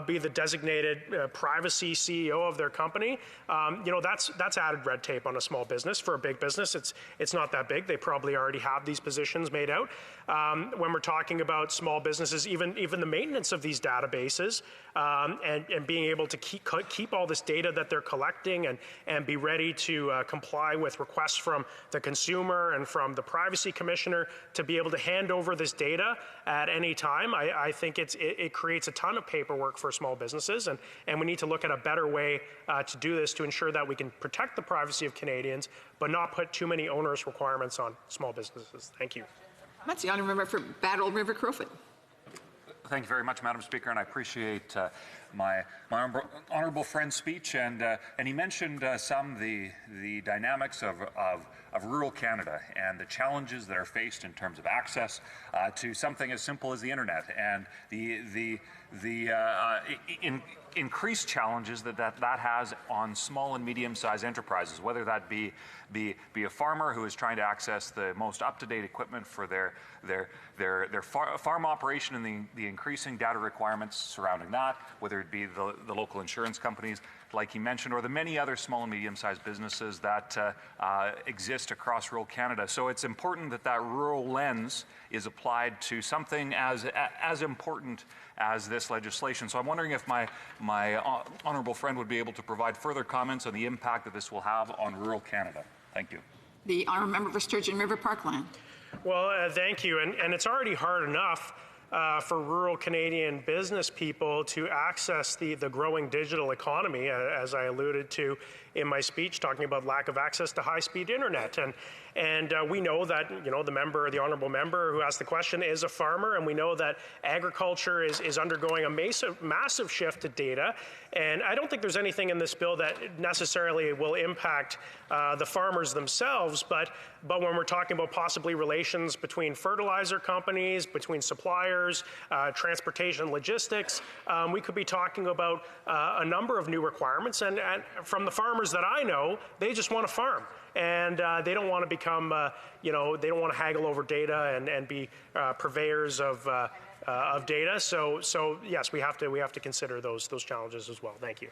be the designated privacy CEO of their company. That's added red tape on a small business. For a big business, it's not that big. They probably already have these positions made out. When we're talking about small businesses, even the maintenance of these databases and being able to keep all this data that they're collecting and be ready to comply with requests from the consumer and from the privacy commissioner to be able to hand over this data at any time, I think it creates a ton of paperwork for small businesses, and we need to look at a better way to do this to ensure that we can protect the privacy of Canadians, but not put too many onerous requirements on small businesses. Thank you. That's the honourable member for Battle River Crowfoot. Thank you very much, Madam Speaker, and I appreciate my honourable friend's speech, and he mentioned the dynamics of rural Canada and the challenges that are faced in terms of access to something as simple as the internet, and the increased challenges that has on small and medium-sized enterprises, whether that be a farmer who is trying to access the most up-to-date equipment for their farm operation and the increasing data requirements surrounding that, whether it be the local insurance companies, like he mentioned, or the many other small and medium-sized businesses that exist across rural Canada. So it's important that rural lens is applied to something as important as this legislation. So I'm wondering if my honourable friend would be able to provide further comments on the impact that this will have on rural Canada. Thank you. The honourable member for Sturgeon River Parkland. Well, thank you. And it's already hard enough for rural Canadian business people to access the growing digital economy, as I alluded to in my speech, talking about lack of access to high-speed internet. And we know that, the honourable member who asked the question is a farmer, and we know that agriculture is undergoing a massive shift to data. And I don't think there's anything in this bill that necessarily will impact the farmers themselves, but when we're talking about possibly relations between fertilizer companies, between suppliers, transportation, logistics, we could be talking about a number of new requirements. And from the farmers that I know, they just want to farm. And they don't want to become, they don't want to haggle over data and be purveyors of data. So yes, we have to consider those challenges as well. Thank you.